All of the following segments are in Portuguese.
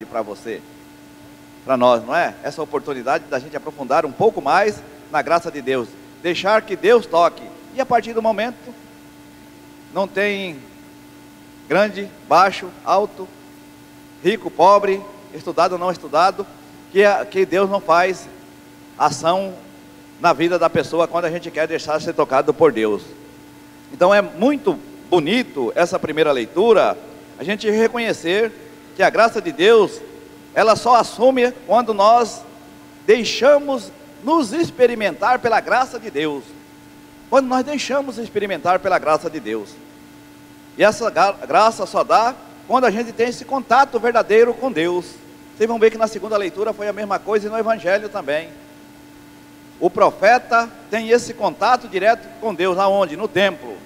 para você, para nós, não é? Essa oportunidade da gente aprofundar um pouco mais na graça de Deus, deixar que Deus toque, e a partir do momento, não tem grande, baixo, alto, rico, pobre, estudado ou não estudado, que Deus não faz ação na vida da pessoa quando a gente quer deixar ser tocado por Deus. Então é muito bonito essa primeira leitura, a gente reconhecer que a graça de Deus, ela só assume quando nós deixamos nos experimentar pela graça de Deus. Quando nós deixamos experimentar pela graça de Deus. E essa graça só dá quando a gente tem esse contato verdadeiro com Deus. Vocês vão ver que na segunda leitura foi a mesma coisa e no Evangelho também. O profeta tem esse contato direto com Deus, aonde? No templo.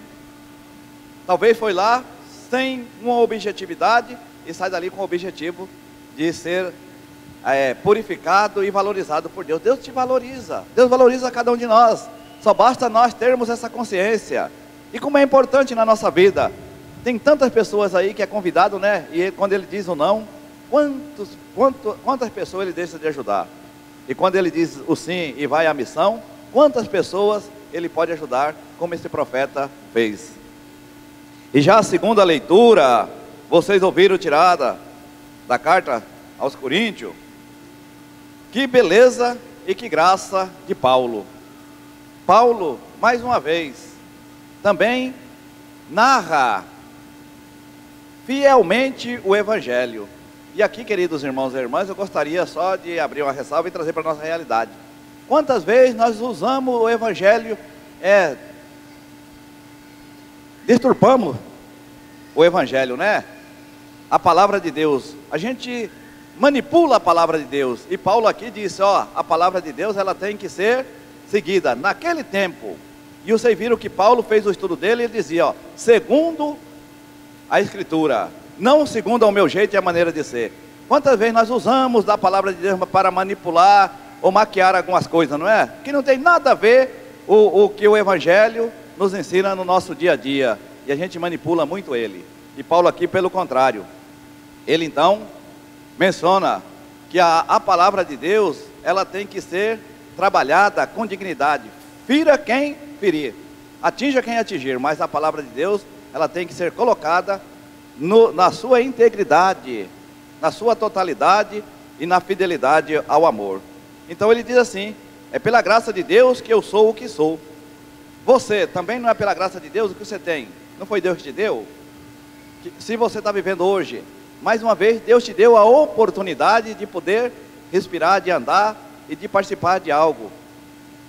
Talvez foi lá sem uma objetividade e sai dali com o objetivo de ser purificado e valorizado por Deus. Deus te valoriza, Deus valoriza cada um de nós. Só basta nós termos essa consciência. E como é importante na nossa vida. Tem tantas pessoas aí que é convidado, né? E quando ele diz o não, quantas pessoas ele deixa de ajudar? E quando ele diz o sim e vai à missão, quantas pessoas ele pode ajudar, como esse profeta fez? E já a segunda leitura, vocês ouviram tirada da carta aos Coríntios? Que beleza e que graça de Paulo. Paulo, mais uma vez, também narra fielmente o Evangelho. E aqui, queridos irmãos e irmãs, eu gostaria só de abrir uma ressalva e trazer para a nossa realidade. Quantas vezes nós usamos o Evangelho, distorpamos o Evangelho, né? A palavra de Deus, a gente manipula a palavra de Deus. E Paulo aqui disse, a palavra de Deus, ela tem que ser seguida. Naquele tempo, e vocês viram que Paulo fez o estudo dele, ele dizia, segundo a Escritura, não segundo ao meu jeito e a maneira de ser. Quantas vezes nós usamos da palavra de Deus para manipular ou maquiar algumas coisas, não é? Que não tem nada a ver o que o Evangelho nos ensina no nosso dia a dia. E a gente manipula muito ele. E Paulo aqui, pelo contrário, ele então menciona que a palavra de Deus, ela tem que ser trabalhada com dignidade. Fira quem ferir, atinja quem atingir, mas a palavra de Deus, ela tem que ser colocada na sua integridade, na sua totalidade e na fidelidade ao amor. Então ele diz assim, é pela graça de Deus que eu sou o que sou. Você também não é pela graça de Deus o que você tem? Não foi Deus que te deu? Se você está vivendo hoje, mais uma vez Deus te deu a oportunidade de poder respirar, de andar e de participar de algo.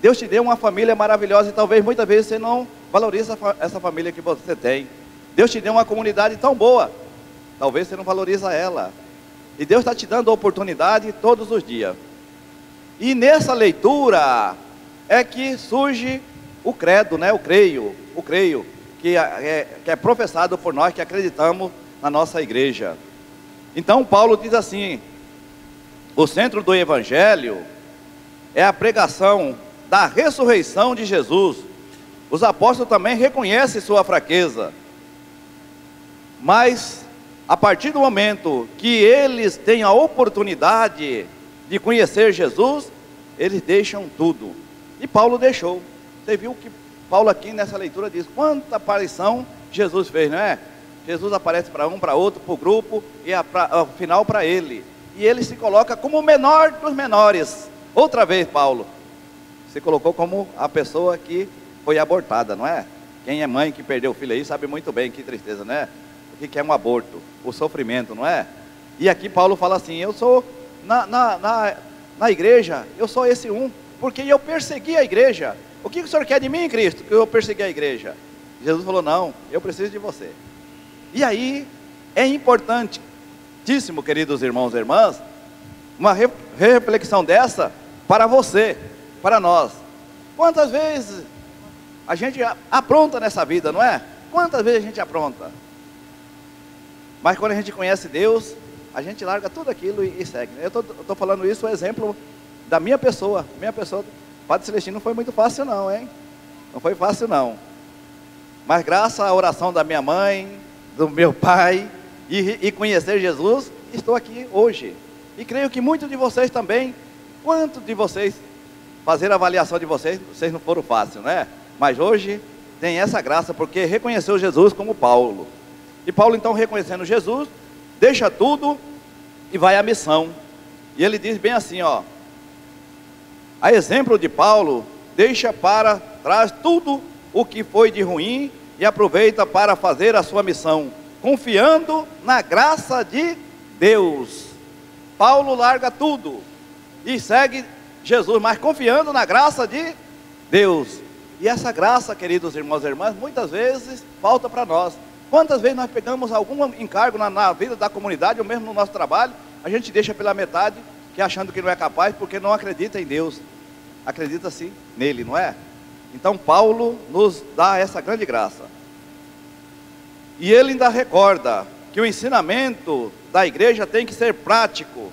Deus te deu uma família maravilhosa e talvez muitas vezes você não valoriza essa família que você tem. Deus te deu uma comunidade tão boa, talvez você não valoriza ela. E Deus está te dando a oportunidade todos os dias. E nessa leitura é que surge o credo, né? O creio, que é professado por nós que acreditamos na nossa igreja. Então Paulo diz assim, o centro do Evangelho é a pregação da ressurreição de Jesus. Os apóstolos também reconhecem sua fraqueza, mas a partir do momento que eles têm a oportunidade de conhecer Jesus, eles deixam tudo. E Paulo deixou. Você viu que Paulo aqui nessa leitura diz, quanta aparição Jesus fez, não é? Jesus aparece para um, para outro, para o grupo, e ao final para ele. E ele se coloca como o menor dos menores. Outra vez Paulo se colocou como a pessoa que foi abortada, não é? Quem é mãe que perdeu o filho aí sabe muito bem, que tristeza, não é? O que é um aborto, o sofrimento, não é? E aqui Paulo fala assim, eu sou, na igreja, eu sou esse um, porque eu persegui a igreja. O que o senhor quer de mim, Cristo, que eu persegui a igreja? Jesus falou, não, eu preciso de você. E aí, é importantíssimo, queridos irmãos e irmãs, uma reflexão dessa para você, para nós. Quantas vezes a gente apronta nessa vida, não é? Quantas vezes a gente apronta? Mas quando a gente conhece Deus, a gente larga tudo aquilo e segue. Eu estou falando isso, o exemplo da minha pessoa. Padre Celestino não foi muito fácil não, hein? Não foi fácil não. Mas graças à oração da minha mãe, do meu pai, e conhecer Jesus, estou aqui hoje. E creio que muitos de vocês também, quantos de vocês, fazer a avaliação de vocês não foram fácil, né? Mas hoje tem essa graça, porque reconheceu Jesus como Paulo. E Paulo então, reconhecendo Jesus, deixa tudo e vai à missão. E ele diz bem assim, ó: a exemplo de Paulo, deixa para trás tudo o que foi de ruim e aproveita para fazer a sua missão, confiando na graça de Deus. Paulo larga tudo e segue Jesus, mas confiando na graça de Deus. E essa graça, queridos irmãos e irmãs, muitas vezes falta para nós. Quantas vezes nós pegamos algum encargo na vida da comunidade, ou mesmo no nosso trabalho, a gente deixa pela metade, que achando que não é capaz, porque não acredita em Deus. Acredita sim nele, não é? Então Paulo nos dá essa grande graça. E ele ainda recorda que o ensinamento da igreja tem que ser prático,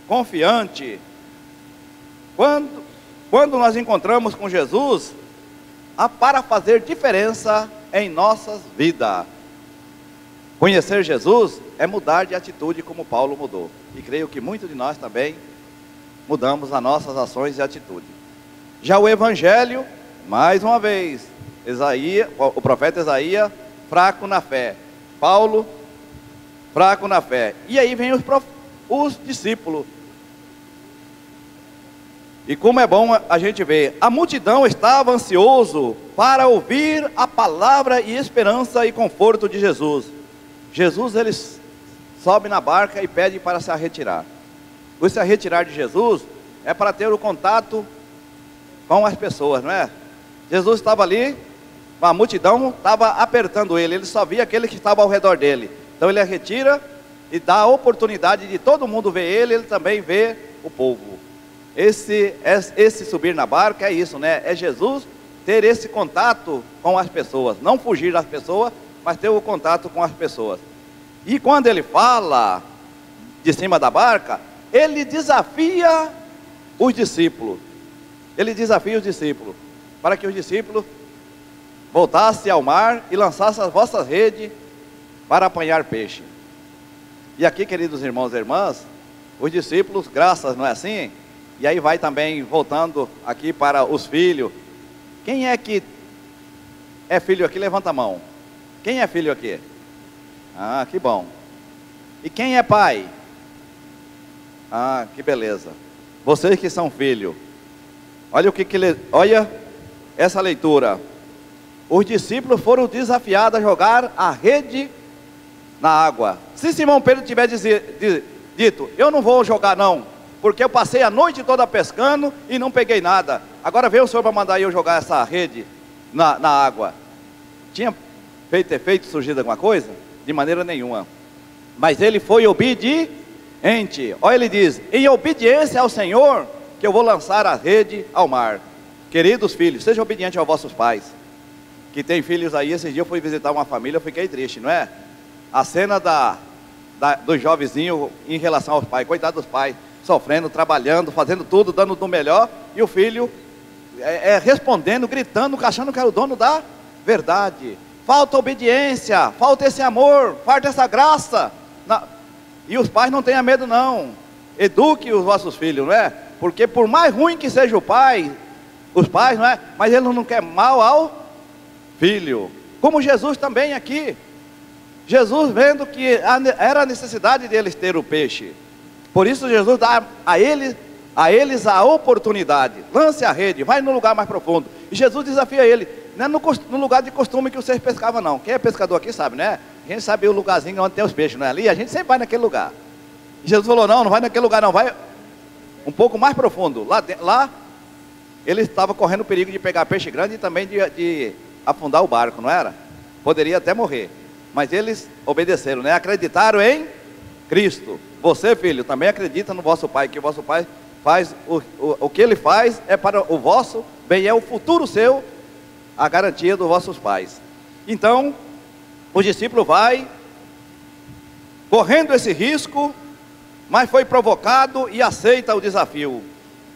confiante. Quando nós encontramos com Jesus, para fazer diferença em nossas vidas. Conhecer Jesus é mudar de atitude como Paulo mudou. E creio que muitos de nós também mudamos as nossas ações e atitude. Já o Evangelho, mais uma vez, o profeta Isaías, fraco na fé. Paulo, fraco na fé. E aí vem os discípulos. E como é bom a gente ver, a multidão estava ansioso para ouvir a palavra e esperança e conforto de Jesus. Jesus, ele sobe na barca e pede para se retirar. O se retirar de Jesus é para ter o contato com as pessoas, não é? Jesus estava ali, a multidão estava apertando ele, ele só via aquele que estava ao redor dele. Então ele retira e dá a oportunidade de todo mundo ver ele, ele também vê o povo. Esse subir na barca é isso, né? É Jesus ter esse contato com as pessoas, não fugir das pessoas, mas ter o contato com as pessoas. E quando ele fala de cima da barca, ele desafia os discípulos. Ele desafia os discípulos, para que os discípulos voltassem ao mar e lançassem as vossas redes para apanhar peixe. E aqui, queridos irmãos e irmãs, os discípulos, graças, não é assim? E aí vai também, voltando aqui para os filhos. Quem é que é filho aqui? Levanta a mão. Quem é filho aqui? Ah, que bom. E quem é pai? Ah, que beleza. Vocês que são filhos. Olha essa leitura. Os discípulos foram desafiados a jogar a rede na água. Se Simão Pedro tiver dito, eu não vou jogar não, porque eu passei a noite toda pescando e não peguei nada. Agora veio o Senhor para mandar eu jogar essa rede na água. Tinha ter feito surgir alguma coisa? De maneira nenhuma. Mas ele foi obediente. Olha, ele diz, em obediência ao Senhor, que eu vou lançar a rede ao mar. Queridos filhos, sejam obedientes aos vossos pais. Que tem filhos aí, esses dias eu fui visitar uma família, eu fiquei triste, não é? A cena do jovenzinho em relação aos pais, coitado dos pais, sofrendo, trabalhando, fazendo tudo, dando do melhor, e o filho respondendo, gritando, achando que era o dono da verdade. Falta obediência, falta esse amor, falta essa graça. E os pais não tenham medo não, eduque os vossos filhos, não é? Porque por mais ruim que seja os pais, não é? Mas ele não quer mal ao filho. Como Jesus também aqui. Jesus vendo que era a necessidade deles ter o peixe. Por isso Jesus dá a eles a oportunidade. Lance a rede, vai no lugar mais profundo. E Jesus desafia ele. Não é no lugar de costume que vocês pescavam não. Quem é pescador aqui sabe, né? A gente sabe o lugarzinho onde tem os peixes, não é ali? A gente sempre vai naquele lugar. E Jesus falou, não vai naquele lugar não, vai um pouco mais profundo. Lá ele estava correndo o perigo de pegar peixe grande e também de afundar o barco, não era? Poderia até morrer. Mas eles obedeceram, né? Acreditaram em Cristo. Você, filho, também acredita no vosso pai, que o vosso pai faz o que ele faz é para o vosso bem, é o futuro seu, a garantia dos vossos pais. Então, o discípulo vai correndo esse risco, mas foi provocado e aceita o desafio,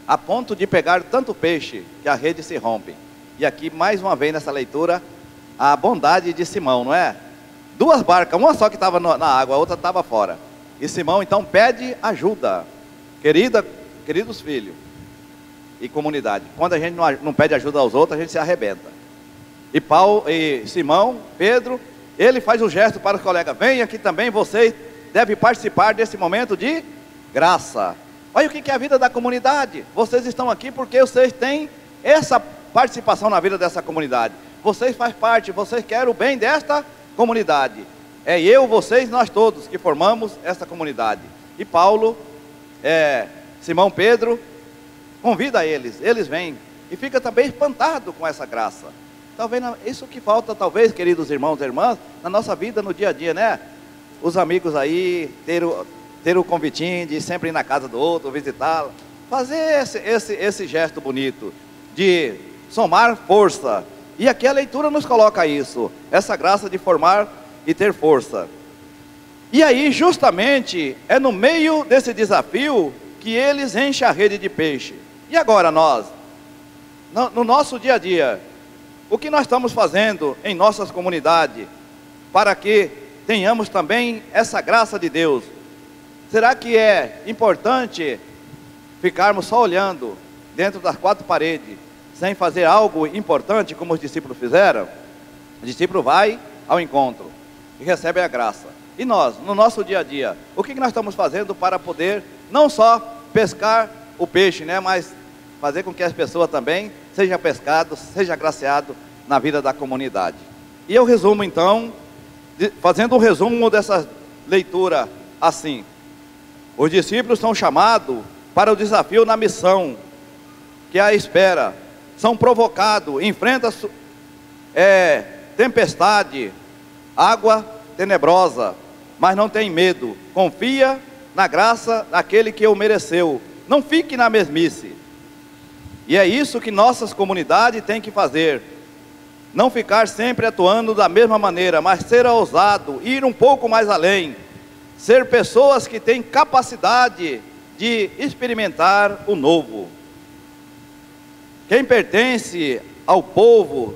a ponto de pegar tanto peixe que a rede se rompe. E aqui, mais uma vez nessa leitura, a bondade de Simão, não é? Duas barcas, uma só que estava na água, a outra estava fora. E Simão então pede ajuda. Queridos filhos e comunidade, quando a gente não pede ajuda aos outros, a gente se arrebenta. E Simão, Pedro, ele faz um gesto para os colegas: vem aqui também, vocês devem participar desse momento de graça. Olha o que é a vida da comunidade. Vocês estão aqui porque vocês têm essa participação na vida dessa comunidade. Vocês fazem parte, vocês querem o bem desta comunidade. É eu, vocês, nós todos que formamos essa comunidade. E Paulo, Simão Pedro, convida eles vêm. E fica também espantado com essa graça. Talvez isso que falta, talvez, queridos irmãos e irmãs, na nossa vida, no dia a dia, né? Os amigos aí, ter o convitinho de sempre ir na casa do outro, visitá-lo. Fazer esse gesto bonito de somar força. E aqui a leitura nos coloca isso, essa graça de formar e ter força. E aí, justamente, é no meio desse desafio que eles enchem a rede de peixe. E agora nós, no nosso dia a dia, o que nós estamos fazendo em nossas comunidades para que tenhamos também essa graça de Deus? Será que é importante ficarmos só olhando dentro das quatro paredes, sem fazer algo importante como os discípulos fizeram? O discípulo vai ao encontro e recebe a graça. E nós, no nosso dia a dia, o que nós estamos fazendo para poder não só pescar o peixe, né, mas fazer com que as pessoas também sejam pescadas, sejam agraciadas na vida da comunidade? E eu resumo então, fazendo um resumo dessa leitura assim: os discípulos são chamados para o desafio na missão que a espera, são provocados, enfrentam tempestade, água tenebrosa, mas não tem medo, confia na graça daquele que o mereceu, não fique na mesmice. E é isso que nossas comunidades têm que fazer, não ficar sempre atuando da mesma maneira, mas ser ousado, ir um pouco mais além, ser pessoas que têm capacidade de experimentar o novo. Quem pertence ao povo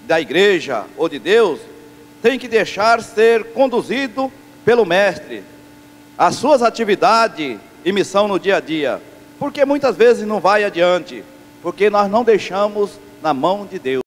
da igreja ou de Deus, tem que deixar ser conduzido pelo Mestre, as suas atividades e missão no dia a dia, porque muitas vezes não vai adiante, porque nós não deixamos na mão de Deus.